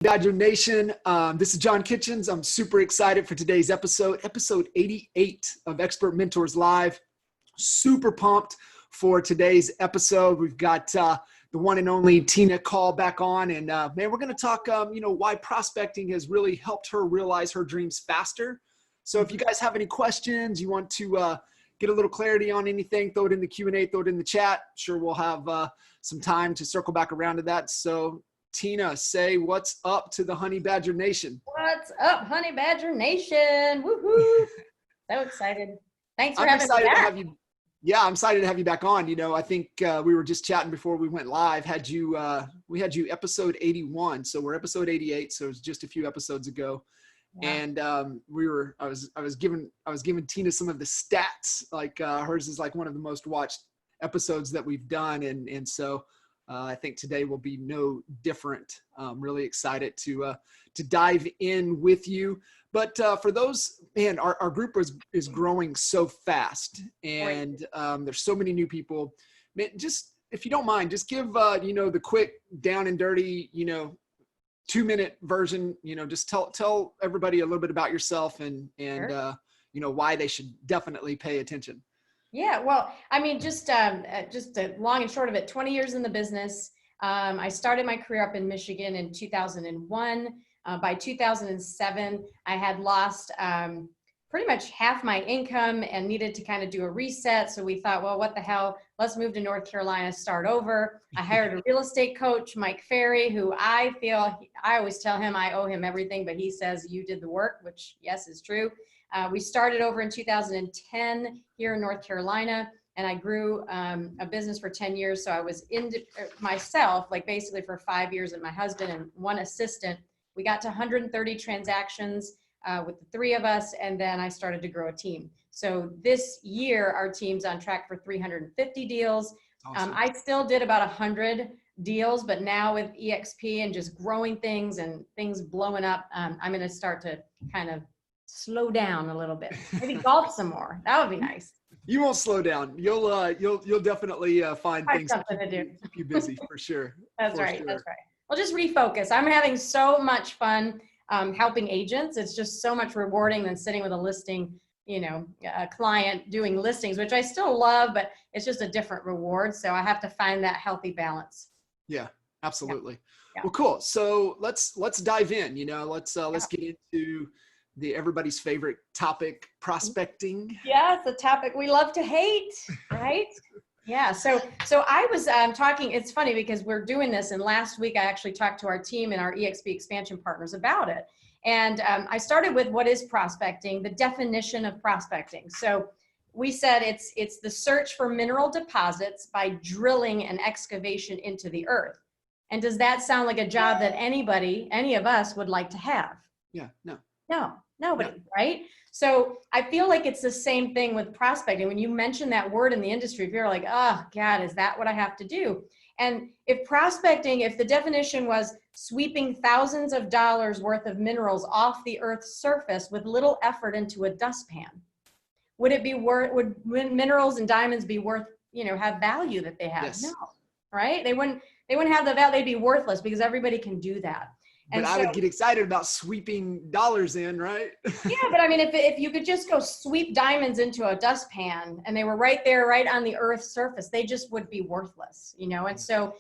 Badger Nation. This is John Kitchens. I'm super excited for today's episode 88 of Expert Mentors Live. Super pumped for today's episode. We've got the one and only Tina Caul back on, and man, we're going to talk, why prospecting has really helped her realize her dreams faster. So if you guys have any questions, you want to get a little clarity on anything, throw it in the Q&A, throw it in the chat. Sure, we'll have some time to circle back around to that. So Tina, say what's up to the Honey Badger Nation. What's up, Honey Badger Nation? Woohoo! So excited. Thanks for having me back. Yeah, I'm excited to have you back on. You know, I think we were just chatting before we went live. We had you episode 81, so we're episode 88. So it was just a few episodes ago, yeah. And I was giving Tina some of the stats. Like hers is like one of the most watched episodes that we've done, and so. I think today will be no different. Really excited to dive in with you. But for those, man, our group is growing so fast, and there's so many new people. Man, just if you don't mind, just give the quick down and dirty 2-minute version. Just tell everybody a little bit about yourself and sure. Why they should definitely pay attention. Yeah, well, I mean, just a long and short of it, 20 years in the business. I started my career up in Michigan in 2001. By 2007, I had lost pretty much half my income and needed to kind of do a reset. So we thought, well, what the hell? Let's move to North Carolina, start over. I hired a real estate coach, Mike Ferry, who I always tell him I owe him everything, but he says you did the work, which yes, is true. We started over in 2010 here in North Carolina, and I grew a business for 10 years. So I was myself, like basically for 5 years, and my husband and one assistant. We got to 130 transactions with the three of us, and then I started to grow a team. So this year, our team's on track for 350 deals. Awesome. I still did about 100 deals, but now with EXP and just growing things and things blowing up, I'm going to start to kind of slow down a little bit. Maybe golf some more. That would be nice. You won't slow down. You'll definitely find things something to do. Keep you busy for sure. That's right. Well, just refocus. I'm having so much fun helping agents. It's just so much rewarding than sitting with a listing, a client doing listings, which I still love, but it's just a different reward. So I have to find that healthy balance. Yeah, absolutely. Yeah. Well, cool. So let's dive in. Let's get into everybody's favorite topic, prospecting. Yeah, it's a topic we love to hate, right? Yeah. So I was talking. It's funny because we're doing this, and last week I actually talked to our team and our EXP expansion partners about it. And I started with what is prospecting, the definition of prospecting. So we said it's the search for mineral deposits by drilling and excavation into the earth. And does that sound like a job that any of us would like to have? Yeah. No, nobody, right? So I feel like it's the same thing with prospecting. When you mention that word in the industry, if you're like, oh God, is that what I have to do? And if the definition was sweeping thousands of dollars worth of minerals off the earth's surface with little effort into a dustpan, would minerals and diamonds be worth, have value that they have? Yes. No, right? They wouldn't have the value, they'd be worthless because everybody can do that. But I would get excited about sweeping dollars in, right? Yeah, but I mean, if you could just go sweep diamonds into a dustpan and they were right there, right on the earth's surface, they just would be worthless, And so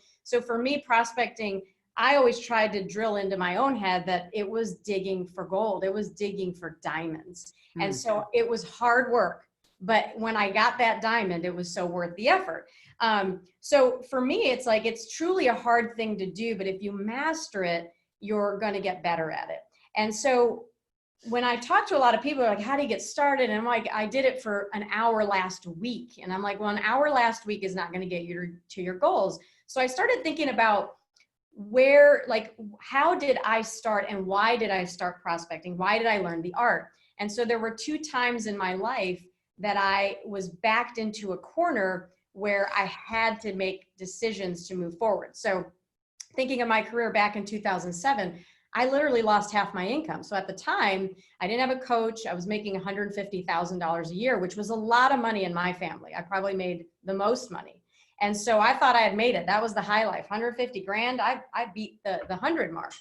for me, prospecting, I always tried to drill into my own head that it was digging for gold. It was digging for diamonds. Mm-hmm. And so it was hard work. But when I got that diamond, it was so worth the effort. So for me, it's truly a hard thing to do. But if you master it, you're going to get better at it. And so when I talk to a lot of people, like, how do you get started? And I'm like, I did it for an hour last week. And I'm like, well, an hour last week is not going to get you to your goals. So I started thinking about how did I start and why did I start prospecting? Why did I learn the art? And so there were 2 times in my life that I was backed into a corner where I had to make decisions to move forward. So thinking of my career back in 2007, I literally lost half my income. So at the time, I didn't have a coach. I was making $150,000 a year, which was a lot of money in my family. I probably made the most money. And so I thought I had made it. That was the high life, 150 grand. I beat the 100 mark.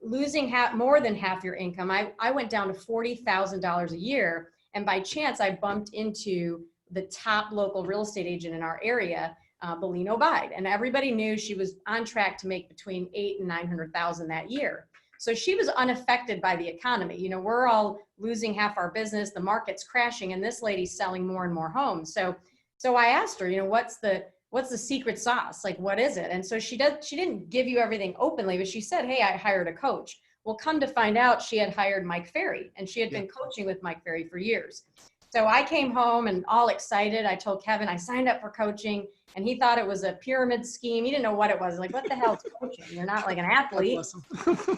losing more than half your income. I went down to $40,000 a year. And by chance, I bumped into the top local real estate agent in our area, Bellino Bide. And everybody knew she was on track to make between $800,000 and $900,000 that year. So she was unaffected by the economy. You know, we're all losing half our business, the market's crashing, and this lady's selling more and more homes. So I asked her, you know, what's the secret sauce? Like, what is it? And so she didn't give you everything openly, but she said, hey, I hired a coach. Well, come to find out, she had hired Mike Ferry, and she had been coaching with Mike Ferry for years. So I came home and all excited. I told Kevin I signed up for coaching, and he thought it was a pyramid scheme. He didn't know what it was. Like, what the hell is coaching? You're not like an athlete.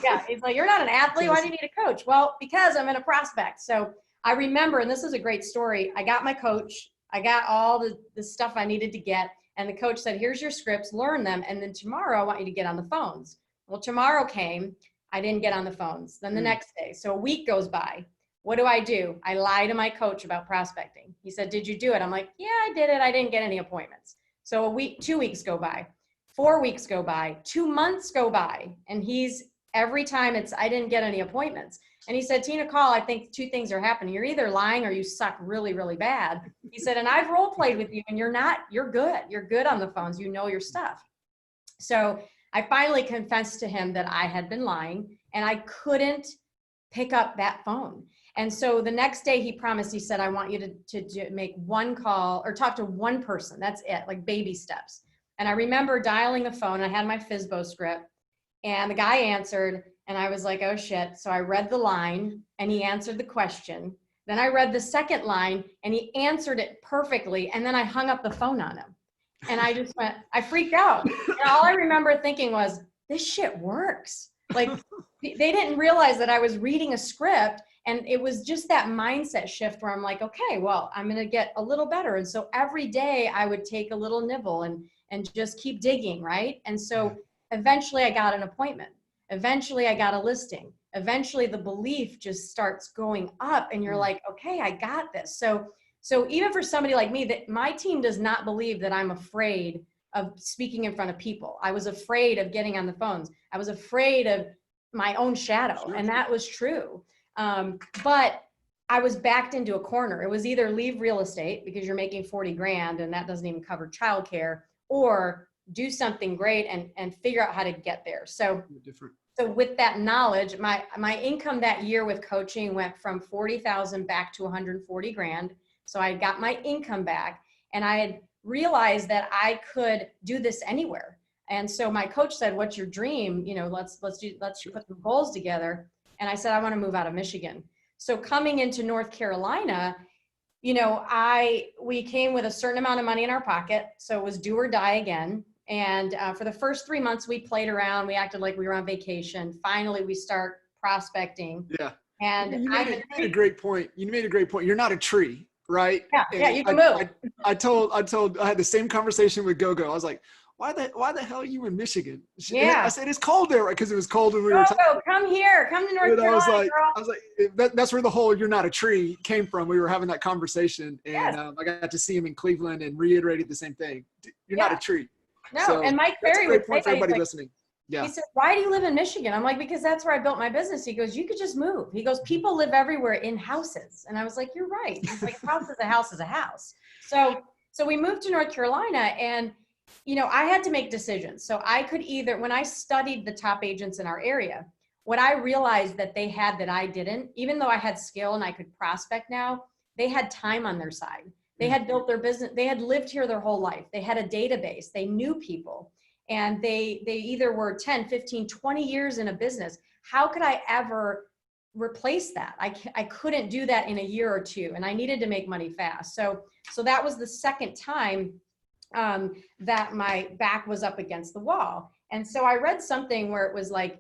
Yeah, he's like, you're not an athlete. Why do you need a coach? Well, because I'm in a prospect. So I remember, and this is a great story, I got my coach. I got all the stuff I needed to get. And the coach said, here's your scripts, learn them. And then tomorrow I want you to get on the phones. Well, tomorrow came, I didn't get on the phones. Then the next day, so a week goes by. What do? I lie to my coach about prospecting. He said, did you do it? I'm like, yeah, I did it. I didn't get any appointments. So a week, 2 weeks go by, 4 weeks go by, 2 months go by. And every time I didn't get any appointments. And he said, Tina, Caul, I think two things are happening. You're either lying or you suck really, really bad. He said, and I've role played with you and you're good. You're good on the phones. You know your stuff. So I finally confessed to him that I had been lying and I couldn't pick up that phone. And so the next day he promised, he said, I want you to make one call or talk to one person. That's it, like baby steps. And I remember dialing the phone. I had my FSBO script and the guy answered and I was like, oh shit. So I read the line and he answered the question. Then I read the second line and he answered it perfectly. And then I hung up the phone on him. And I freaked out. And all I remember thinking was, this shit works. Like they didn't realize that I was reading a script. And it was just that mindset shift where I'm like, okay, well, I'm going to get a little better. And so every day I would take a little nibble and just keep digging. Right. And so eventually I got an appointment. Eventually I got a listing. Eventually the belief just starts going up and you're like, okay, I got this. So even for somebody like me, that my team does not believe that I'm afraid of speaking in front of people. I was afraid of getting on the phones. I was afraid of my own shadow. And that was true. But I was backed into a corner. It was either leave real estate because you're making 40 grand and that doesn't even cover childcare, or do something great and figure out how to get there. So with that knowledge, my income that year with coaching went from 40,000 back to 140 grand. So I got my income back and I had realized that I could do this anywhere. And so my coach said, what's your dream? You know, let's put some goals together. And I said, I want to move out of Michigan. So coming into North Carolina, you know, we came with a certain amount of money in our pocket. So it was do or die again. And for the first 3 months, we played around. We acted like we were on vacation. Finally, we start prospecting. Yeah. And you made a great point. You made a great point. You're not a tree, right? Yeah, you can move. I had the same conversation with Gogo. I was like, why the hell are you in Michigan? I said, it's cold there, right? Because it was cold when we were talking. Come here. Come to North Carolina, I was like, that's where the whole "you're not a tree" came from. We were having that conversation, and I got to see him in Cleveland and reiterated the same thing. You're not a tree. No, so and Mike that's Ferry a great would point say for everybody like, listening. Yeah. He said, why do you live in Michigan? I'm like, because that's where I built my business. He goes, you could just move. He goes, people live everywhere in houses. And I was like, you're right. He's like, a house is a house is a house. So we moved to North Carolina and, you know, I had to make decisions. So I could either, when I studied the top agents in our area, what I realized that they had that I didn't, even though I had skill and I could prospect now, they had time on their side. They had built their business. They had lived here their whole life. They had a database. They knew people. And they either were 10, 15, 20 years in a business. How could I ever replace that? I couldn't do that in a year or two, and I needed to make money fast. So that was the second time that my back was up against the wall. And so I read something where it was like,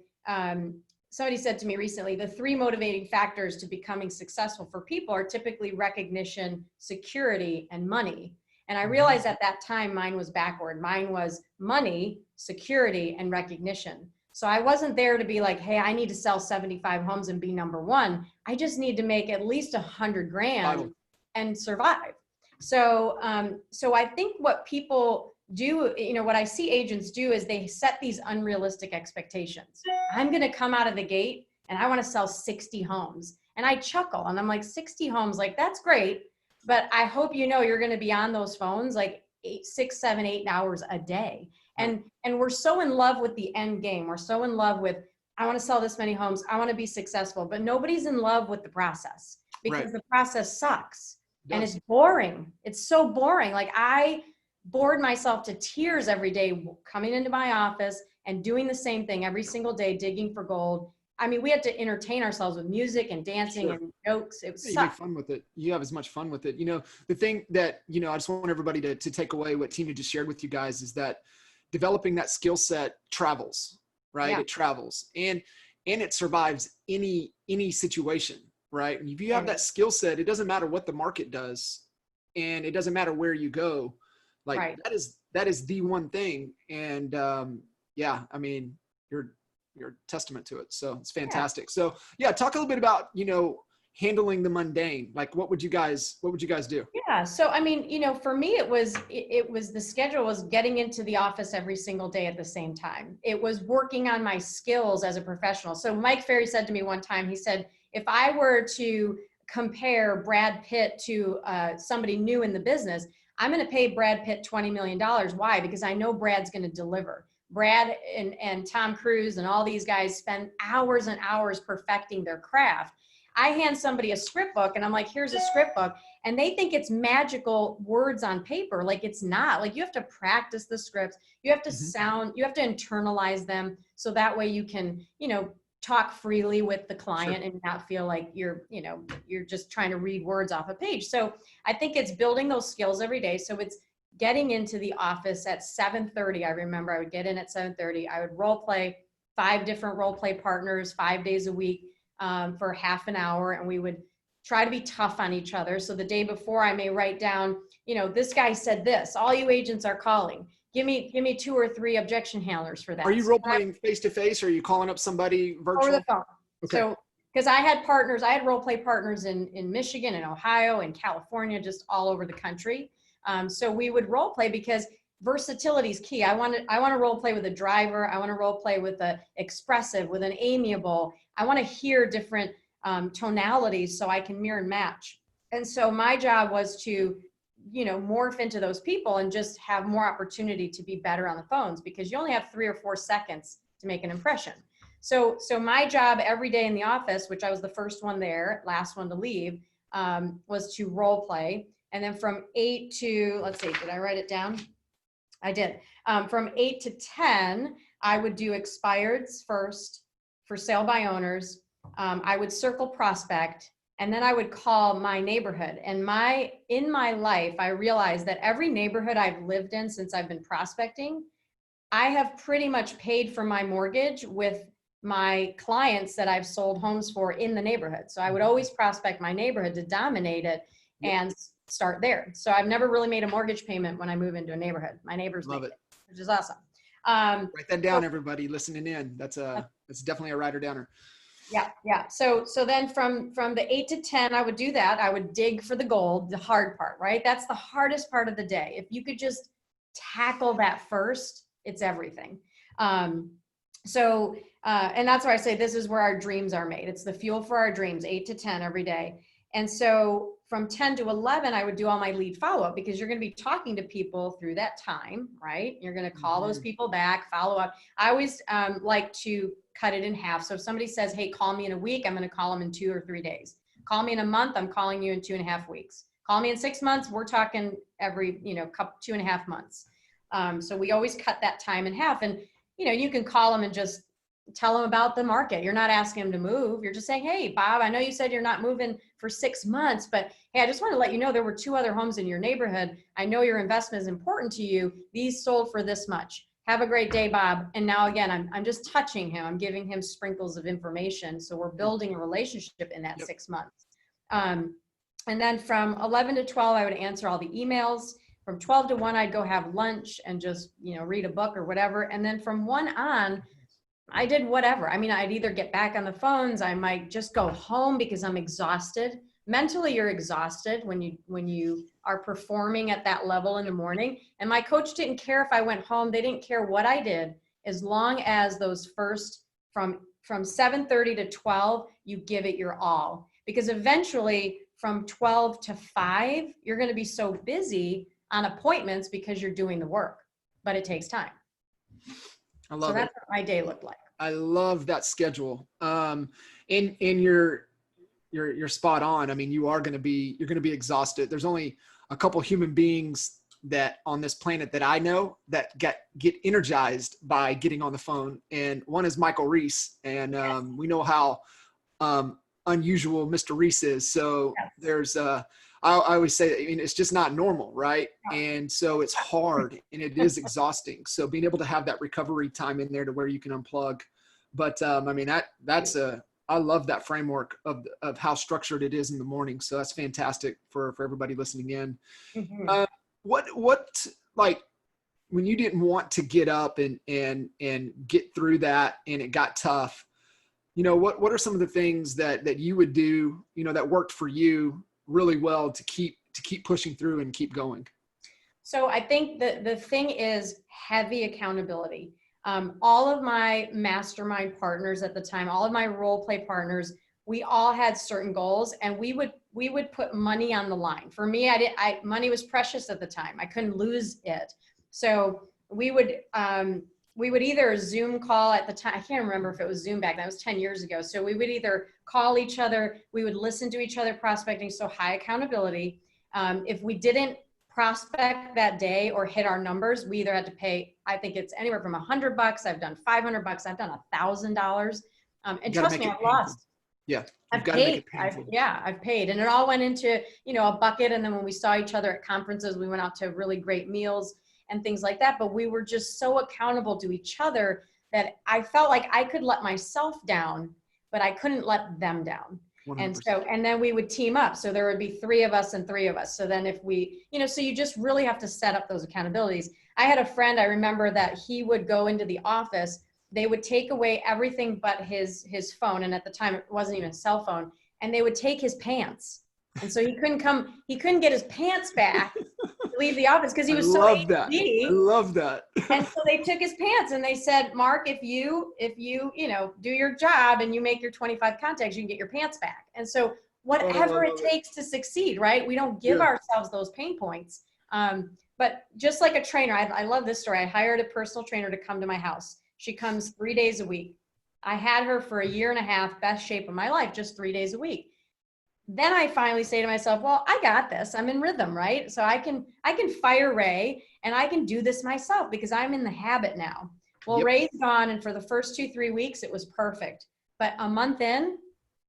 somebody said to me recently, the 3 motivating factors to becoming successful for people are typically recognition, security, and money. And I realized at that time, mine was backward. Mine was money, security, and recognition. So I wasn't there to be like, hey, I need to sell 75 homes and be number one. I just need to make at least 100 grand and survive. So I think what people what I see agents do is they set these unrealistic expectations. I'm going to come out of the gate and I want to sell 60 homes. And I chuckle and I'm like, 60 homes, like that's great. But I hope you're going to be on those phones like 6, 7, 8 hours a day. And we're so in love with the end game. We're so in love with, I want to sell this many homes. I want to be successful, but nobody's in love with the process because the process sucks and it's boring. It's so boring. Like I bored myself to tears every day coming into my office and doing the same thing every single day, digging for gold. I mean, we had to entertain ourselves with music and dancing and jokes. It was you make fun with it. You have as much fun with it. The thing that, I just want everybody to take away what Tina just shared with you guys is that developing that skill set travels, right? Yeah. It travels and it survives any situation, right? And if you have that skill set, it doesn't matter what the market does and it doesn't matter where you go. Like that is the one thing. And I mean, you're a testament to it. So it's fantastic. Yeah. So yeah, talk a little bit about, handling the mundane. Like what would you guys do? Yeah. So, I mean, for me, it was the schedule was getting into the office every single day at the same time. It was working on my skills as a professional. So Mike Ferry said to me one time, he said, if I were to compare Brad Pitt to somebody new in the business, I'm going to pay Brad Pitt $20 million. Why? Because I know Brad's going to deliver. Brad and Tom Cruise and all these guys spend hours and hours perfecting their craft. I hand somebody a script book and I'm like, here's a script book. And they think it's magical words on paper. Like it's not. Like you have to practice the scripts. You have to you have to internalize them. So that way you can, talk freely with the client and not feel like you're just trying to read words off a page. So I think it's building those skills every day. So it's getting into the office at 7:30. I remember I would get in at 7:30. I would role play 5 different role play partners 5 days a week for half an hour. And we would try to be tough on each other. So the day before I may write down, this guy said this, all you agents are calling. Give me 2 or 3 objection handlers for that. Are you role playing face to face or are you calling up somebody virtual? Over the phone. Okay. So, because I had role play partners in Michigan and Ohio and California, just all over the country. So we would role play because versatility is key. I want to role play with a driver. I want to role play with an expressive, with an amiable. I want to hear different tonalities so I can mirror and match. And so my job was to, morph into those people and just have more opportunity to be better on the phones because you only have 3 or 4 seconds to make an impression. So my job every day in the office, which I was the first one there, last one to leave, was to role play. And then from 8 to, let's see, did I write it down? I did. From 8 to 10, I would do expireds first for sale by owners. I would circle prospect, and then I would call my neighborhood. And in my life, I realized that every neighborhood I've lived in since I've been prospecting, I have pretty much paid for my mortgage with my clients that I've sold homes for in the neighborhood. So I would always prospect my neighborhood to dominate it and start there. So I've never really made a mortgage payment when I move into a neighborhood. My neighbors make it, which is awesome. Write that down, everybody listening in. That's definitely a writer downer. Yeah. So then from the 8 to 10, I would do that. I would dig for the gold, the hard part, right? That's the hardest part of the day. If you could just tackle that first, it's everything. And that's why I say this is where our dreams are made. It's the fuel for our dreams, 8 to 10 every day. And so from 10 to 11, I would do all my lead follow-up because you're going to be talking to people through that time, right? You're going to call those people back, follow up. I always like to cut it in half. So if somebody says, hey, call me in a week, I'm going to call them in 2 or 3 days. Call me in a month, I'm calling you in 2.5 weeks. Call me in 6 months, we're talking every, 2.5 months. So we always cut that time in half. And, you can call them and just tell them about the market. You're not asking them to move. You're just saying, hey, Bob, I know you said you're not moving for 6 months, but hey, I just want to let you know there were 2 other homes in your neighborhood. I know your investment is important to you. These sold for this much. Have a great day, Bob. And now again, I'm just touching him. I'm giving him sprinkles of information. So we're building a relationship in that 6 months. And then from 11 to 12, I would answer all the emails. From 12 to 1, I'd go have lunch and just, read a book or whatever. And then from 1 on, I did whatever. I mean, I'd either get back on the phones. I might just go home because I'm exhausted. mentally you're exhausted when you are performing at that level in the morning. And my coach didn't care if I went home. They didn't care what I did, as long as those first from 7:30 to 12, you give it your all. Because eventually from 12 to 5, you're going to be so busy on appointments because you're doing the work, but it takes time. I love so that's what my day looked like. I love that schedule. And you're spot on. I mean, you're going to be exhausted. There's only a couple human beings that on this planet that I know that get energized by getting on the phone. And one is Michael Reese. And we know how unusual Mr. Reese is. So there's I always say, I mean, it's just not normal, right? And so it's hard and it is exhausting. So being able to have that recovery time in there to where you can unplug. But I mean, I love that framework of how structured it is in the morning. So that's fantastic for everybody listening in. Mm-hmm. What like when you didn't want to get up and get through that and it got tough, you know, what are some of the things that you would do, you know, that worked for you really well to keep pushing through and keep going? So I think the thing is heavy accountability. All of my mastermind partners at the time, all of my role play partners, we all had certain goals, and we would put money on the line. For me, money was precious at the time. I couldn't lose it. So we would either Zoom call at the time. I can't remember if it was Zoom back then. That was 10 years ago. So we would either call each other, we would listen to each other prospecting. So high accountability. If we didn't prospect that day or hit our numbers, we either had to pay, I think it's anywhere from $100. I've done $500. I've done $1,000. And trust me, I've lost. Yeah. I've paid. I've paid. And it all went into, you know, a bucket. And then when we saw each other at conferences, we went out to really great meals and things like that. But we were just so accountable to each other that I felt like I could let myself down, but I couldn't let them down. 100%. And then we would team up. So there would be 3 of us and 3 of us. So then if we, you know, so you just really have to set up those accountabilities. I had a friend, I remember that he would go into the office, they would take away everything but his phone. And at the time it wasn't even a cell phone, and they would take his pants. And so he couldn't get his pants back to leave the office because he was so ADD. I love that. And so they took his pants and they said, Mark, if you do your job and you make your 25 contacts, you can get your pants back. And so whatever it takes to succeed, right? We don't give ourselves those pain points. But just like a trainer, I love this story. I hired a personal trainer to come to my house. She comes 3 days a week. I had her for 1.5 years, best shape of my life, just 3 days a week. Then I finally say to myself, well, I got this. I'm in rhythm, right? So I can fire Ray and I can do this myself because I'm in the habit now. Well, Ray's gone, and for the first 2-3 weeks, it was perfect. But a month in,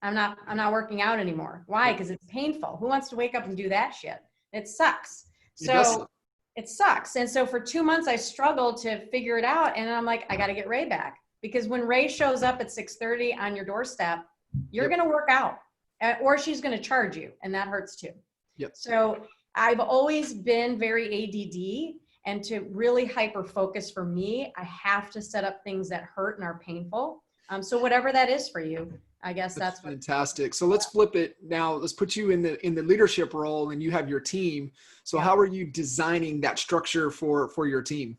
I'm not working out anymore. Why? Because it's painful. Who wants to wake up and do that shit? It sucks. So it sucks. And so for 2 months, I struggled to figure it out. And I'm like, I got to get Ray back, because when Ray shows up at 6:30 on your doorstep, you're going to work out. Or she's going to charge you, and that hurts too. So I've always been very ADD, and to really hyper focus for me, I have to set up things that hurt and are painful. So whatever that is for you, I guess that's fantastic. So let's flip it now. Let's put you in the leadership role, and you have your team. So how are you designing that structure for your team?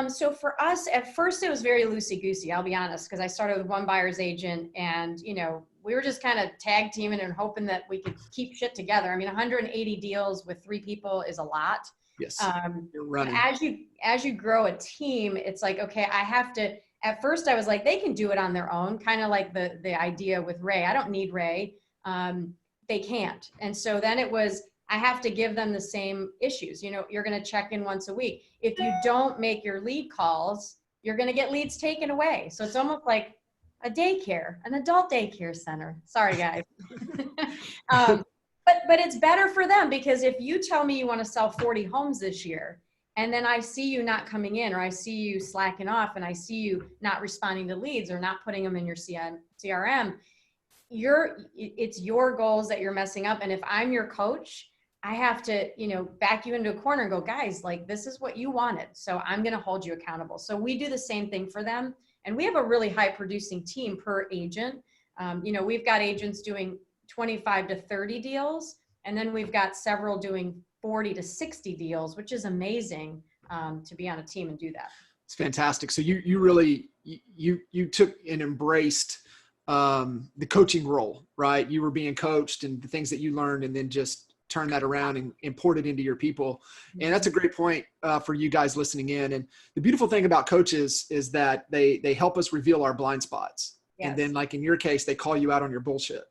So for us, at first it was very loosey-goosey, I'll be honest, because I started with one buyer's agent, and, you know, we were just kind of tag teaming and hoping that we could keep shit together. I mean, 180 deals with 3 people is a lot. Yes. You're running. As you grow a team, it's like, okay, I have to, at first I was like, they can do it on their own. Kind of like the idea with Ray. I don't need Ray. They can't. And so then it was, I have to give them the same issues. You know, you're going to check in once a week. If you don't make your lead calls, you're going to get leads taken away. So it's almost like a daycare, an adult daycare center. Sorry, guys. But it's better for them, because if you tell me you want to sell 40 homes this year, and then I see you not coming in, or I see you slacking off, and I see you not responding to leads or not putting them in your CRM, it's your goals that you're messing up. And if I'm your coach, I have to, you know, back you into a corner and go, guys, like, this is what you wanted, so I'm going to hold you accountable. So we do the same thing for them. And we have a really high producing team per agent. You know, we've got agents doing 25 to 30 deals. And then we've got several doing 40 to 60 deals, which is amazing to be on a team and do that. It's fantastic. So you really, you took and embraced the coaching role, right? You were being coached and the things that you learned, and then just turn that around and poured it into your people. And that's a great point for you guys listening in. And the beautiful thing about coaches is that they help us reveal our blind spots. Yes. And then, like in your case, they call you out on your bullshit.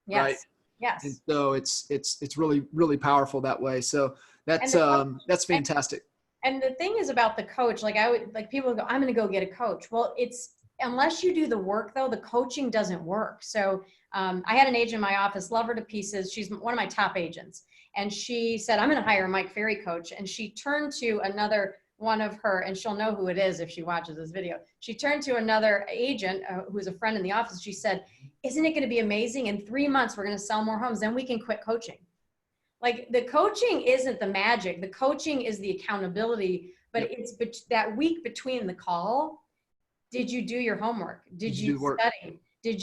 Yes. Right? Yes. And so it's really, really powerful that way. So that's fantastic. And the thing is about the coach, people go, I'm going to go get a coach. Well, unless you do the work though, the coaching doesn't work. So I had an agent in my office, love her to pieces. She's one of my top agents. And she said, I'm going to hire a Mike Ferry coach. And she turned to another one of her, and she'll know who it is if she watches this video. She turned to another agent who's a friend in the office. She said, isn't it going to be amazing? In 3 months, we're going to sell more homes. Then we can quit coaching. Like, the coaching isn't the magic. The coaching is the accountability, but it's that week between the call. Did you do your homework? Did you study? Did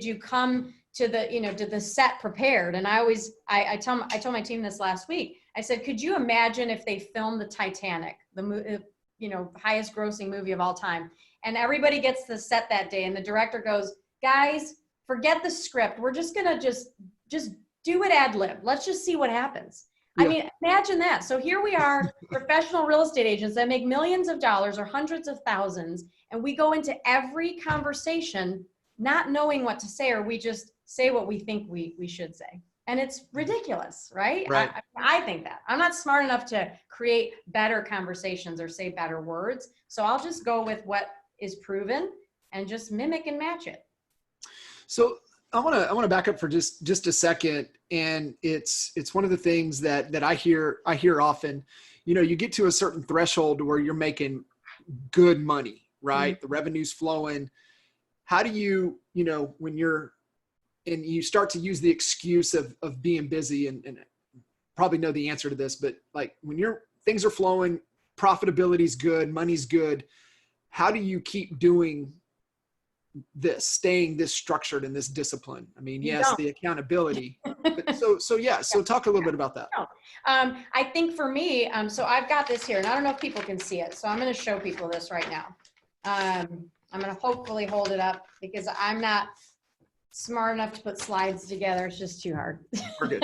you come to the set prepared? And I told my team this last week. I said, could you imagine if they filmed the Titanic, the highest grossing movie of all time, and everybody gets to the set that day, and the director goes, guys, forget the script. We're just gonna just do it ad lib. Let's just see what happens. Yeah. I mean, imagine that. So here we are, professional real estate agents that make millions of dollars or hundreds of thousands, and we go into every conversation not knowing what to say, or we just say what we think we should say. And it's ridiculous, right? I think that. I'm not smart enough to create better conversations or say better words. So I'll just go with what is proven and just mimic and match it. So I want to back up for just a second. And it's one of the things that I hear often. You get to a certain threshold where you're making good money, right? Mm-hmm. The revenue's flowing. How do you, when and you start to use the excuse of being busy, and probably know the answer to this, but like when things are flowing, profitability's good, money's good, how do you keep doing this, staying this structured and this discipline? I mean, yes, the accountability, but so talk a little bit about that. I think for me, so I've got this here, and I don't know if people can see it. So I'm going to show people this right now. I'm going to hopefully hold it up because I'm not smart enough to put slides together. It's just too hard. We're good.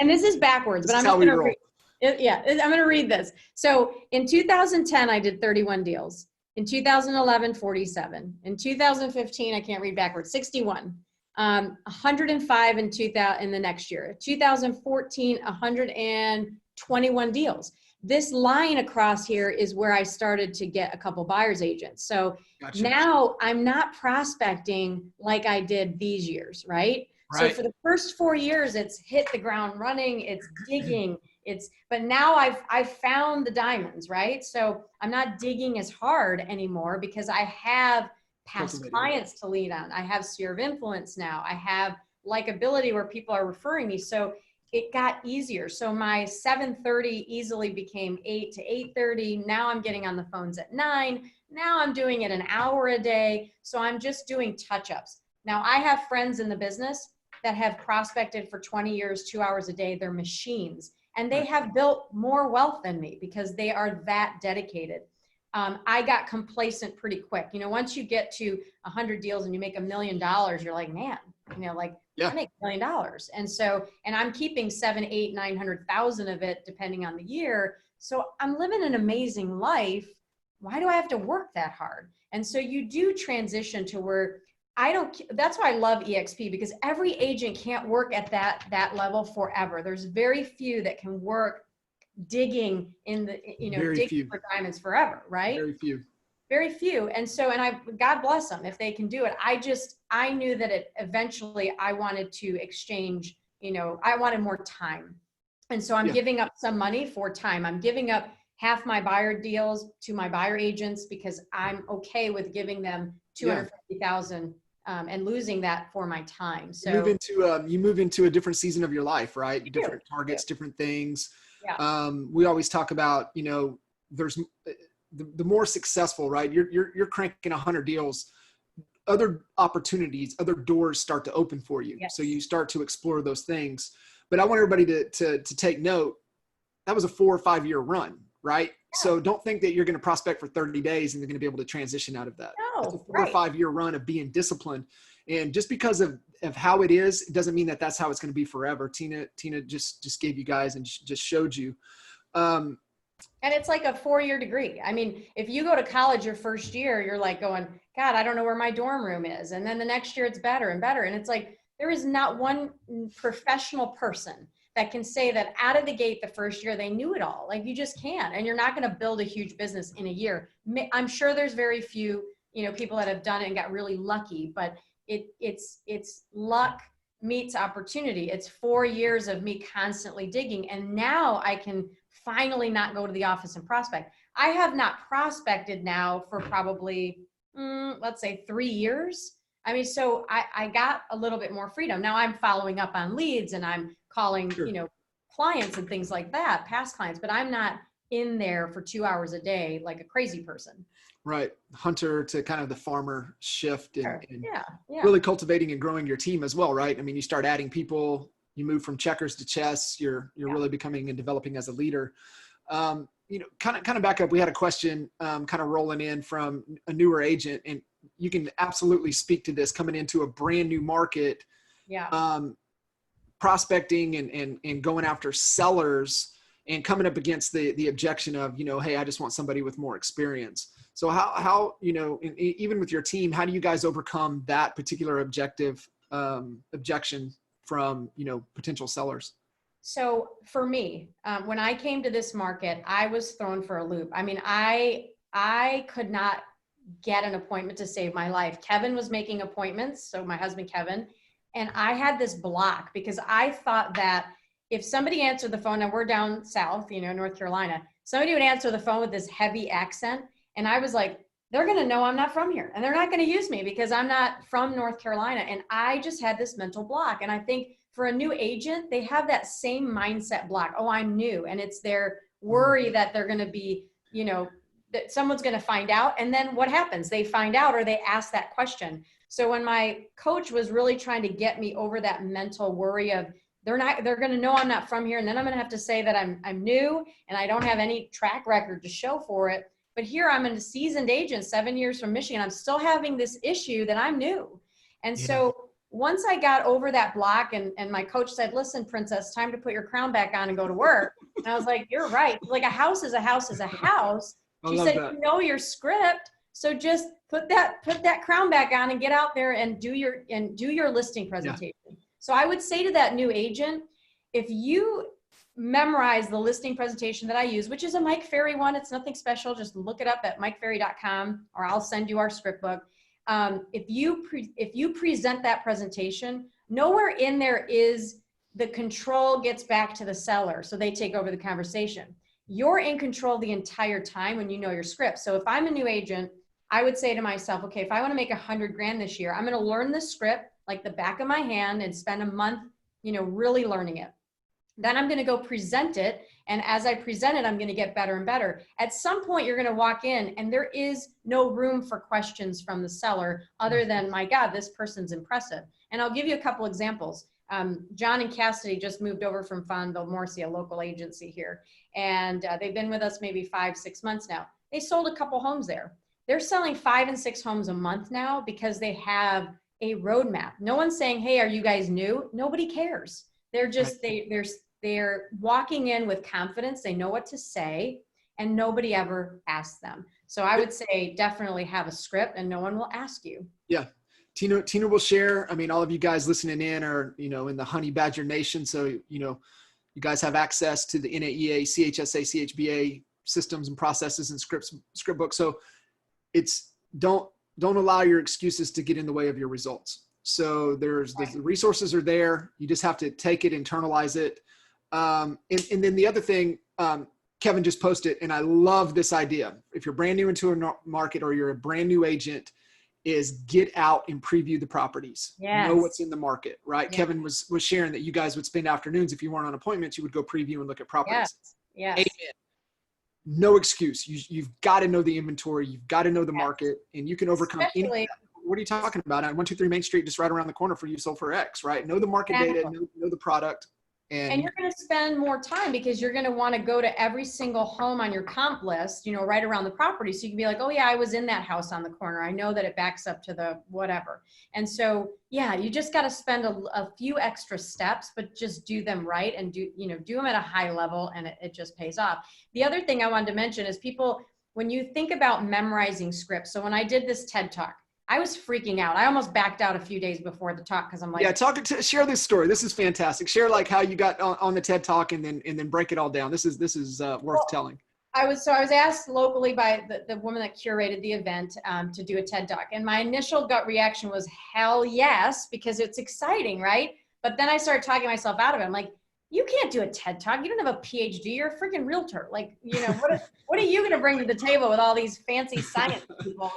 And this is backwards, but I'm just going to read. I'm going to read this. So in 2010, I did 31 deals. In 2011, 47. In 2015, I can't read backwards, 61. 105 in the next year. 2014, 121 deals. This line across here is where I started to get a couple buyer's agents. So gotcha. Now I'm not prospecting like I did these years, right? So for the first 4 years, it's hit the ground running, it's digging, but now I've found the diamonds, right? So I'm not digging as hard anymore because I have past clients to lead on. I have sphere of influence now. I have likability where people are referring me. So it got easier. So my 7:30 easily became 8 to 8:30. Now I'm getting on the phones at 9. Now I'm doing it an hour a day. So I'm just doing touch-ups. Now I have friends in the business that have prospected for 20 years, 2 hours a day. They're machines. And they have built more wealth than me because they are that dedicated. I got complacent pretty quick. Once you get to 100 deals and you make $1 million, you're like, man, I make $1 million. And I'm keeping 7, 8, 900,000 of it, depending on the year. So I'm living an amazing life. Why do I have to work that hard? And so you do transition to where that's why I love EXP, because every agent can't work at that level forever. There's very few that can work digging in the, digging for diamonds forever, right? Very few. And God bless them if they can do it. I knew that eventually I wanted to exchange, I wanted more time. And so I'm giving up some money for time. I'm giving up half my buyer deals to my buyer agents because I'm okay with giving them $250,000 and losing that for my time. So you move into a different season of your life, right? Different targets, different things. Yeah. We always talk about, there's the more successful, right? You're cranking 100 deals other opportunities, other doors start to open for you. Yes. So you start to explore those things. But I want everybody to take note. That was a 4 or 5 year run, right? Yeah. So don't think that you're going to prospect for 30 days and they're going to be able to transition out of that. No, it's a 4 or 5 year run of being disciplined. And just because of how it is, it doesn't mean that that's how it's going to be forever. Tina just gave you guys and just showed you. And it's like a 4-year degree. I mean, if you go to college your first year, you're like going, God, I don't know where my dorm room is. And then the next year it's better and better. And it's like, there is not one professional person that can say that out of the gate, the first year they knew it all. Like, you just can't. And you're not going to build a huge business in a year. I'm sure there's very few, people that have done it and got really lucky, but it's luck meets opportunity. It's 4 years of me constantly digging. And now I can finally not go to the office and prospect. I have not prospected now for probably, let's say 3 years. I mean, so I got a little bit more freedom. Now I'm following up on leads and I'm calling, Sure. Clients and things like that, past clients, but I'm not in there for 2 hours a day like a crazy person. Right. Hunter to kind of the farmer shift and, Sure. Yeah. really cultivating and growing your team as well, right? I mean, you start adding people, you move from checkers to chess, you're really becoming and developing as a leader. Kind of back up. We had a question kind of rolling in from a newer agent, and you can absolutely speak to this coming into a brand new market. Yeah. Prospecting and going after sellers and coming up against the objection of, hey, I just want somebody with more experience. So how even with your team, how do you guys overcome that particular objection from, potential sellers? So for me, when I came to this market, I was thrown for a loop. I mean, I could not get an appointment to save my life. Kevin was making appointments. So my husband, Kevin, and I had this block because I thought that if somebody answered the phone, and we're down south, North Carolina, somebody would answer the phone with this heavy accent. And I was like, they're going to know I'm not from here and they're not going to use me because I'm not from North Carolina. And I just had this mental block. And I think for a new agent, they have that same mindset block. Oh, I'm new. And it's their worry that they're going to be, that someone's going to find out. And then what happens? They find out or they ask that question. So when my coach was really trying to get me over that mental worry of they're going to know I'm not from here. And then I'm going to have to say that I'm new and I don't have any track record to show for it. But here I'm a seasoned agent, 7 years from Michigan. I'm still having this issue that I'm new. And so once I got over that block and my coach said, listen, princess, time to put your crown back on and go to work. And I was like, you're right. Like a house is a house is a house. She said, you know your script. So just put that crown back on and get out there and do your listing presentation. Yeah. So I would say to that new agent, if you memorize the listing presentation that I use, which is a Mike Ferry one, it's nothing special. Just look it up at mikeferry.com or I'll send you our script book. If you present that presentation, nowhere in there is the control gets back to the seller. So they take over the conversation. You're in control the entire time when you know your script. So if I'm a new agent, I would say to myself, okay, if I want to make $100,000 this year, I'm going to learn the script like the back of my hand and spend a month, really learning it. Then I'm going to go present it. And as I present it, I'm going to get better and better. At some point, you're going to walk in and there is no room for questions from the seller other than, my God, this person's impressive. And I'll give you a couple examples. John and Cassidy just moved over from Fonville, Morsi, a local agency here. And they've been with us maybe 5-6 months now. They sold a couple homes there. They're selling 5 and 6 homes a month now because they have a roadmap. No one's saying, hey, are you guys new? Nobody cares. They're just, they're walking in with confidence. They know what to say and nobody ever asks them. So I would say definitely have a script and no one will ask you. Yeah. Tina will share. I mean, all of you guys listening in are, in the Honey Badger Nation. So, you guys have access to the NAEA, CHSA, CHBA systems and processes and script books. So it's don't allow your excuses to get in the way of your results. So the resources are there. You just have to take it, internalize it. And then the other thing, Kevin just posted, and I love this idea. If you're brand new into a market or you're a brand new agent, is get out and preview the properties. Yes. Know what's in the market, right? Yes. Kevin was sharing that you guys would spend afternoons. If you weren't on appointments, you would go preview and look at properties. Yes. Amen. No excuse. You've got to know the inventory. You've got to know the market, and you can overcome any. what are you talking about? 123 Main Street, just right around the corner for you, sold for X, right? Know the market data, know the product. And you're going to spend more time because you're going to want to go to every single home on your comp list, right around the property. So you can be like, oh yeah, I was in that house on the corner. I know that it backs up to the whatever. And so, yeah, you just got to spend a few extra steps, but just do them right and do them at a high level, and it just pays off. The other thing I wanted to mention is people, when you think about memorizing scripts. So when I did this TED Talk, I was freaking out. I almost backed out a few days before the talk because I'm like, yeah, share this story. This is fantastic. Share like how you got on the TED Talk and then break it all down. This is worth telling. I was asked locally by the woman that curated the event to do a TED Talk, and my initial gut reaction was hell yes, because it's exciting, right? But then I started talking myself out of it. I'm like, you can't do a TED Talk. You don't have a PhD. You're a freaking realtor. Like, what are you going to bring to the table with all these fancy science people,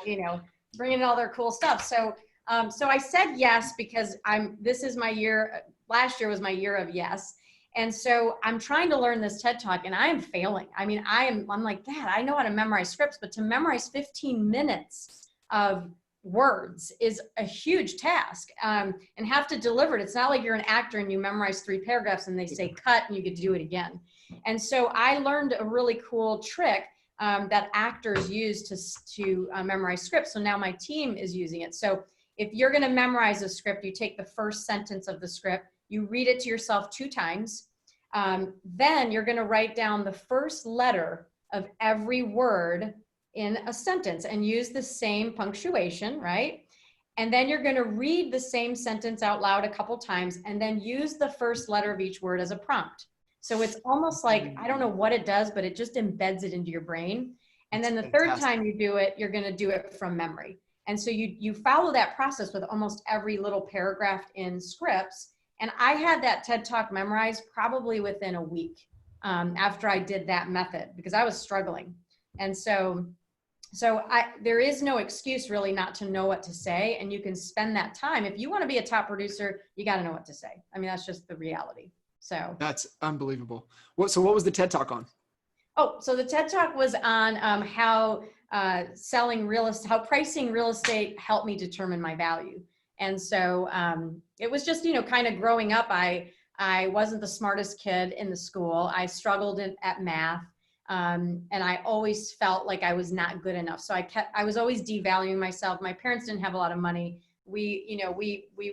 bringing in all their cool stuff. So I said yes, because this is my year. Last year was my year of yes. And so I'm trying to learn this TED Talk and I am failing. I mean, I'm like, Dad, I know how to memorize scripts, but to memorize 15 minutes of words is a huge task, and have to deliver it. It's not like you're an actor and you memorize 3 paragraphs and they say cut and you get to do it again. And so I learned a really cool trick that actors use to memorize scripts. So now my team is using it. So if you're going to memorize a script, you take the first sentence of the script, you read it to yourself 2 times. Then you're going to write down the first letter of every word in a sentence and use the same punctuation, right? And then you're going to read the same sentence out loud a couple times and then use the first letter of each word as a prompt. So it's almost like, I don't know what it does, but it just embeds it into your brain. And then the third time you do it, you're going to do it from memory. And so you follow that process with almost every little paragraph in scripts. And I had that TED Talk memorized probably within a week after I did that method, because I was struggling. And so there is no excuse really not to know what to say. And you can spend that time. If you want to be a top producer, you got to know what to say. I mean, that's just the reality. So that's unbelievable. So what was the TED Talk on? Oh, so the TED Talk was on how how pricing real estate helped me determine my value. And so it was just, kind of growing up, I wasn't the smartest kid in the school. I struggled at math. And I always felt like I was not good enough. So I was always devaluing myself. My parents didn't have a lot of money. We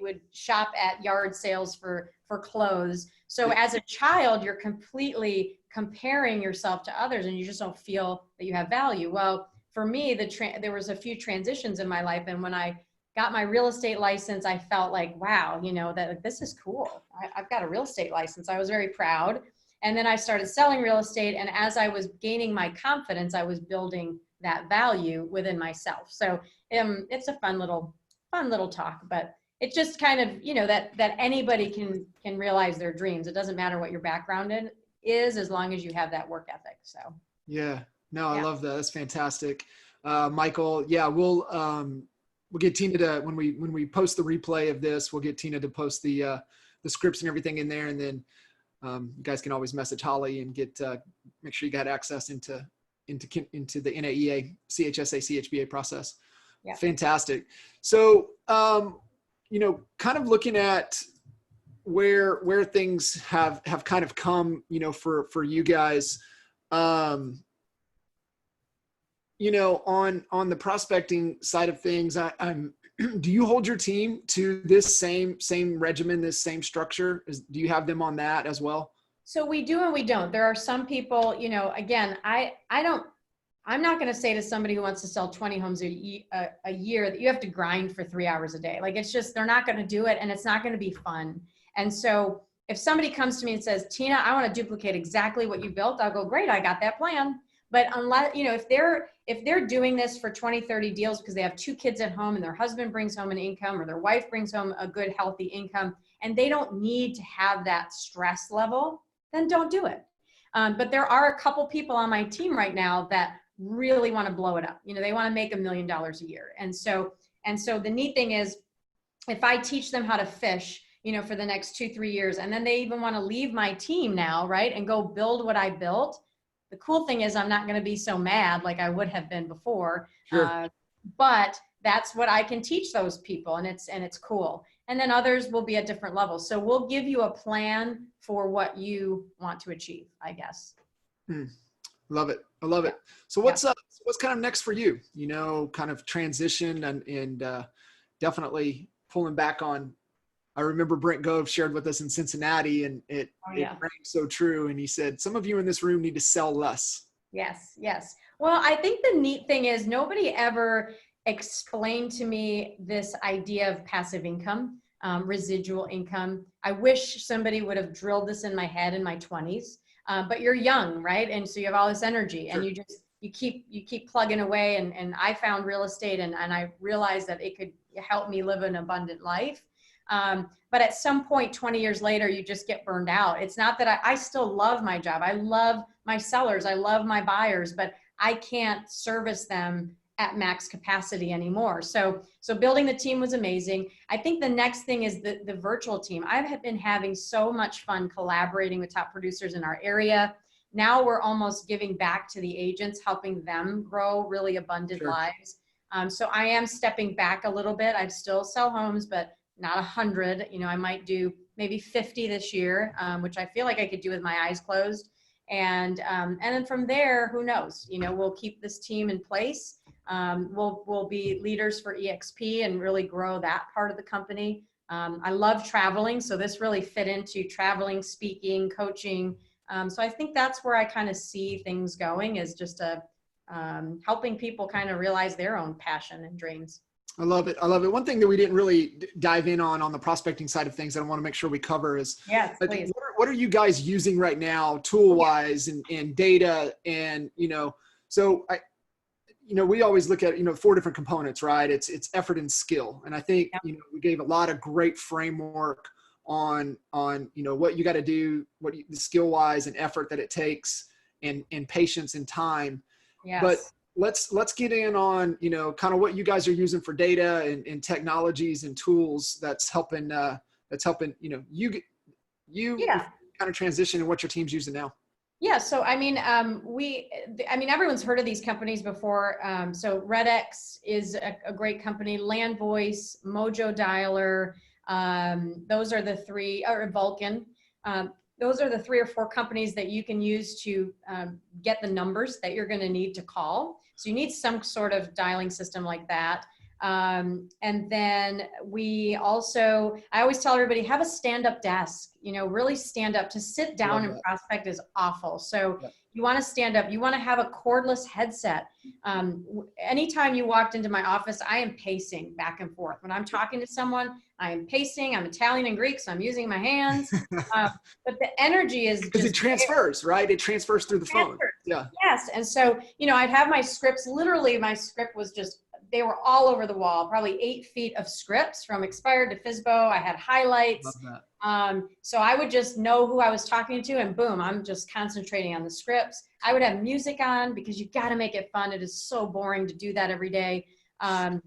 would shop at yard sales for clothes. So as a child, you're completely comparing yourself to others and you just don't feel that you have value. Well, for me, there was a few transitions in my life. And when I got my real estate license, I felt like, wow, that this is cool. I've got a real estate license. I was very proud. And then I started selling real estate. And as I was gaining my confidence, I was building that value within myself. So it's a fun little talk, but it's just kind of, that anybody can realize their dreams. It doesn't matter what your background is, as long as you have that work ethic. So. Yeah, no, I love that. That's fantastic. Michael, yeah, we'll get Tina to, when we post the replay of this, we'll get Tina to post the scripts and everything in there. And then you guys can always message Holly and make sure you got access into the NAEA, CHSA, CHBA process. Yeah. Fantastic. So, kind of looking at where things have kind of come, for you guys, on the prospecting side of things, do you hold your team to this same regimen, this same structure? Do you have them on that as well? So we do and we don't. There are some people, again, I'm not going to say to somebody who wants to sell 20 homes a year that you have to grind for 3 hours a day. Like, it's just, they're not going to do it and it's not going to be fun. And so if somebody comes to me and says, Tina, I want to duplicate exactly what you built, I'll go, great, I got that plan. But unless, if they're doing this for 20, 30 deals because they have 2 kids at home and their husband brings home an income or their wife brings home a good, healthy income, and they don't need to have that stress level, then don't do it. But there are a couple people on my team right now that really want to blow it up. They want to make $1 million a year. And so the neat thing is, if I teach them how to fish, for the next 2-3 years, and then they even want to leave my team now, right, and go build what I built, the cool thing is I'm not going to be so mad like I would have been before. Sure. But that's what I can teach those people, and it's cool. And then others will be at different levels. So we'll give you a plan for what you want to achieve, I guess. Love it. I love it. So Yeah. what's kind of next for you? You know, kind of transition and definitely pulling back on. I remember Brent Gove shared with us in Cincinnati, and it rang so true. And he said, some of you in this room need to sell less. Yes. Yes. Well, I think the neat thing is nobody ever explained to me this idea of passive income, residual income. I wish somebody would have drilled this in my head in my 20s. But you're young, right? And so you have all this energy, Sure. and you keep plugging away. And I found real estate, and I realized that it could help me live an abundant life. But at some point, 20 years later, you just get burned out. It's not that I still love my job. I love my sellers. I love my buyers, but I can't service them at max capacity anymore. So building the team was amazing. I think the next thing is the virtual team. I've been having so much fun collaborating with top producers in our area. Now we're almost giving back to the agents, helping them grow really abundant lives. So I am stepping back a little bit. I'd still sell homes, but not 100. You know, I might do maybe 50 this year, which I feel like I could do with my eyes closed. And then from there, who knows? You know, we'll keep this team in place. We'll be leaders for EXP and really grow that part of the company. I love traveling, so this really fit into traveling, speaking, coaching. So I think that's where I kind of see things going, is just helping people kind of realize their own passion and dreams. I love it. I love it. One thing that we didn't really dive in on the prospecting side of things that I want to make sure we cover is, please. What are you guys using right now, tool wise and data? And, you know, so we always look at, 4 different components, right? It's effort and skill. And I think, we gave a lot of great framework on, what you got to do, the skill wise and effort that it takes and patience and time. Yes. But let's get in on, kind of what you guys are using for data and technologies and tools that's helping, you kind of transition and what your team's using now. Yeah. So, I mean, everyone's heard of these companies before. So RedX is a great company, Land Voice, Mojo Dialer. Those are the 3, or Vulcan. Those are the 3 or 4 companies that you can use to get the numbers that you're going to need to call. So you need some sort of dialing system like that. And then I always tell everybody, have a stand-up desk, really stand up. To sit down and prospect is awful. So you want to stand up, you want to have a cordless headset. Anytime you walked into my office, I am pacing back and forth. When I'm talking to someone, I am pacing. I'm Italian and Greek, so I'm using my hands. But the energy is because it transfers, right? It transfers through the phone. Yeah. Yes. And so, I'd have my scripts, literally my script was they were all over the wall, probably 8 feet of scripts from expired to FSBO. I had highlights. Love that. So I would just know who I was talking to, and boom, I'm just concentrating on the scripts. I would have music on because you got to make it fun. It is so boring to do that every day. And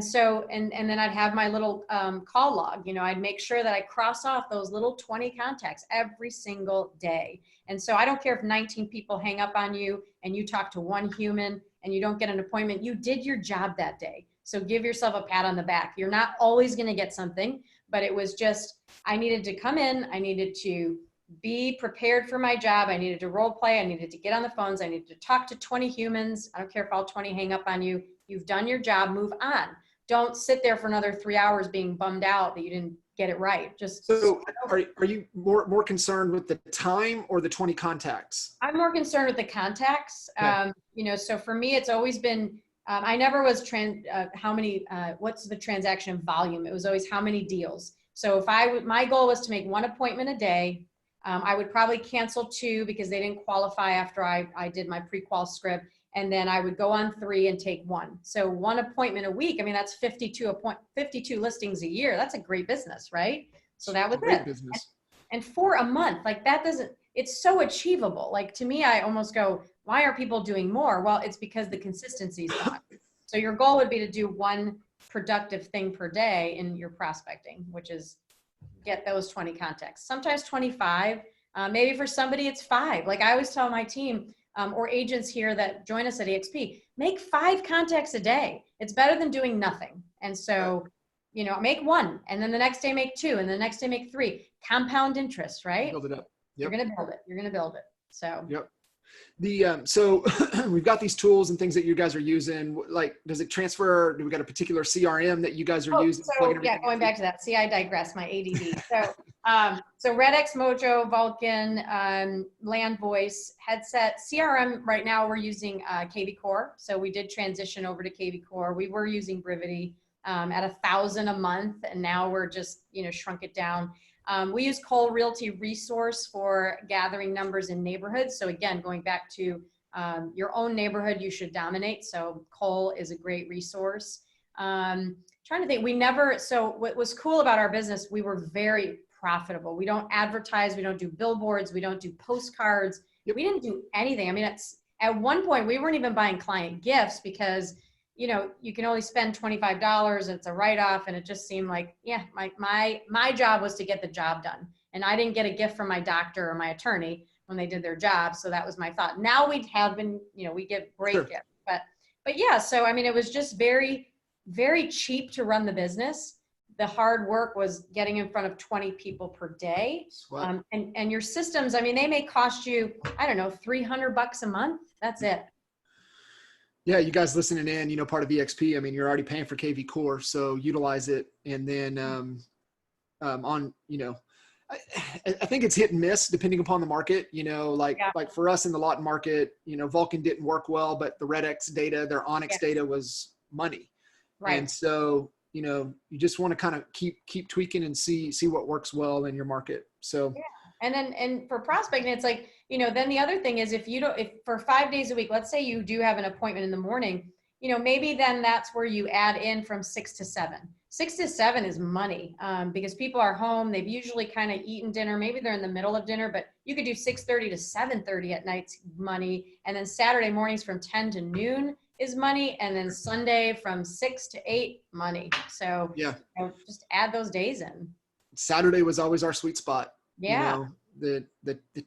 then I'd have my little call log. I'd make sure that I cross off those little 20 contacts every single day. And so I don't care if 19 people hang up on you and you talk to 1 human and you don't get an appointment. You did your job that day. So give yourself a pat on the back. You're not always going to get something, but it was just, I needed to come in. I needed to be prepared for my job. I needed to role play. I needed to get on the phones. I needed to talk to 20 humans. I don't care if all 20 hang up on you. You've done your job, move on. Don't sit there for another 3 hours being bummed out that you didn't get it right. So are you more concerned with the time or the 20 contacts? I'm more concerned with the contacts. Okay. So for me, it's always been, I never was what's the transaction volume? It was always how many deals. So if my goal was to make 1 appointment a day, I would probably cancel 2 because they didn't qualify after I did my pre-qual script. And then I would go on 3 and take 1. So 1 appointment a week. I mean, that's 52 listings a year. That's a great business, right? So that was great it. Business. And for a month, like it's so achievable. Like to me, I almost go, why are people doing more? Well, it's because the consistency is gone. So your goal would be to do 1 productive thing per day in your prospecting, which is get those 20 contacts, sometimes 25. Maybe for somebody it's 5. Like I always tell my team, or agents here that join us at EXP, make 5 contacts a day. It's better than doing nothing. And so, you know, make 1, and then the next day make 2, and the next day make 3. Compound interest, right? Build it up. Yep. You're going to build it. You're going to build it. So, yep. So we've got these tools and things that you guys are using. Like, does it transfer? Do we got a particular CRM that you guys are using? So yeah, going back to that. See, I digress. My ADD. So RedX, Mojo, Vulcan, Land Voice, Headset, CRM. Right now, we're using KV Core. So we did transition over to KV Core. We were using Brivity at $1,000 a month, and now we're just shrunk it down. We use Caul Realty Resource for gathering numbers in neighborhoods. So again, going back to your own neighborhood, you should dominate. So Caul is a great resource. Trying to think, so what was cool about our business, we were very profitable. We don't advertise, we don't do billboards, we don't do postcards. Yep. We didn't do anything. I mean, at one point we weren't even buying client gifts because you can only spend $25. It's a write-off. And it just seemed like, yeah, my job was to get the job done. And I didn't get a gift from my doctor or my attorney when they did their job. So that was my thought. Now we give great Sure. gifts, but yeah. So, I mean, it was just very, very cheap to run the business. The hard work was getting in front of 20 people per day. And your systems, I mean, they may cost you, I don't know, $300 a month. That's it. Yeah, you guys listening in, part of EXP, I mean, you're already paying for KV Core, so utilize it. And then I think it's hit and miss depending upon the market, like for us in the Lawton market, Vulcan didn't work well, but the RedX data, their Onyx data was money. Right. And so, you just want to kind of keep tweaking and see what works well in your market. So, yeah. And for prospecting, it's like, then the other thing is if for 5 days a week, let's say you do have an appointment in the morning, maybe then that's where you add in from 6 to 7. 6 to 7 is money because people are home. They've usually kind of eaten dinner. Maybe they're in the middle of dinner, but you could do 6:30 to 7:30 at night's money. And then Saturday mornings from 10 to noon is money. And then Sunday from 6 to 8 money. So yeah, just add those days in. Saturday was always our sweet spot. Yeah. The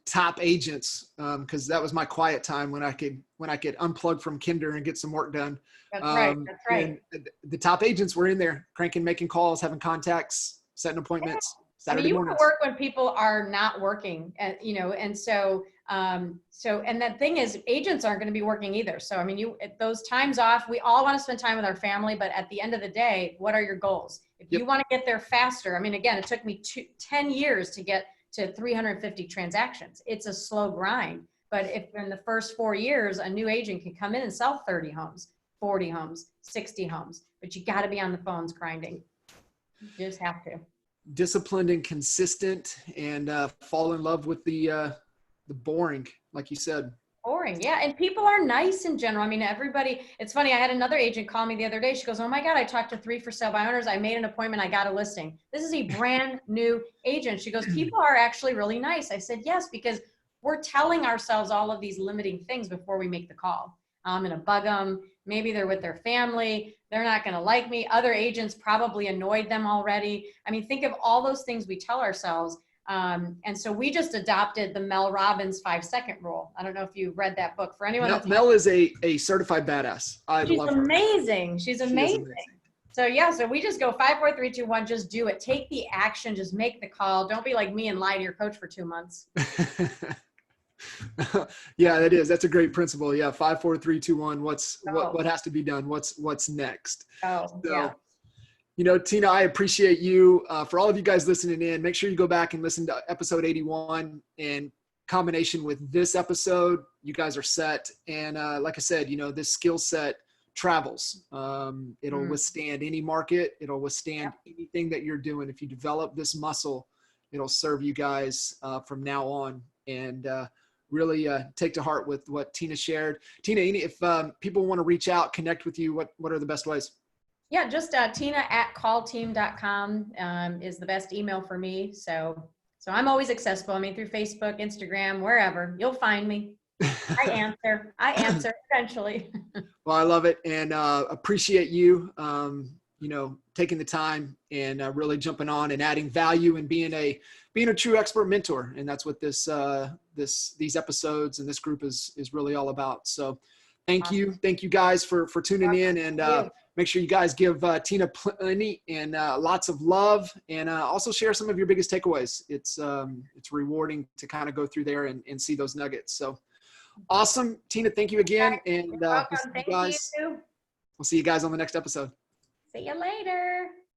top agents, because that was my quiet time when I could unplug from Kinder and get some work done. That's right. That's right. And the top agents were in there cranking, making calls, having contacts, setting appointments. Yeah. Saturday mornings. You can work when people are not working, and so and that thing is agents aren't going to be working either. So, I mean, at those times off, we all want to spend time with our family, but at the end of the day, what are your goals? If you want to get there faster, I mean, again, it took me 10 years to get to 350 transactions. It's a slow grind, but if in the first 4 years, a new agent can come in and sell 30 homes, 40 homes, 60 homes, but you got to be on the phones grinding. You just have to. Disciplined and consistent, and fall in love with the boring, like you said. Boring, yeah. And people are nice in general. I mean, everybody, it's funny. I had another agent call me the other day. She goes, oh my God, I talked to 3 for sale by owners. I made an appointment. I got a listing. This is a brand new agent. She goes, people are actually really nice. I said, yes, because we're telling ourselves all of these limiting things before we make the call. I'm going to bug them. Maybe they're with their family. They're not going to like me. Other agents probably annoyed them already. I mean, think of all those things we tell ourselves. And so we just adopted the Mel Robbins 5-second rule. I don't know if you read that book. For anyone Mel is a certified badass. She's amazing. She's amazing. So yeah, so we just go 5, 4, 3, 2, 1. Just do it. Take the action. Just make the call. Don't be like me and lie to your coach for 2 months. Yeah, that's a great principle. Yeah. 5, 4, 3, 2, 1. What has to be done? What's next? Tina, I appreciate you. For all of you guys listening in, make sure you go back and listen to episode 81 in combination with this episode. You guys are set. And like I said, this skill set travels. It'll withstand any market. It'll withstand anything that you're doing. If you develop this muscle, it'll serve you guys from now on. And really take to heart with what Tina shared. Tina, if people want to reach out, connect with you, what are the best ways? Yeah, just tina@caulteam.com is the best email for me. So I'm always accessible. I mean, through Facebook, Instagram, wherever, you'll find me. I answer eventually. Well, I love it. And appreciate you, taking the time and really jumping on and adding value and being a true expert mentor. And that's what these episodes and this group is really all about. So thank you guys for tuning in, and make sure you guys give Tina plenty and lots of love, and also share some of your biggest takeaways. It's rewarding to kind of go through there and see those nuggets. So awesome, Tina. Thank you again, and welcome. Thank you. we'll see you guys on the next episode. See you later.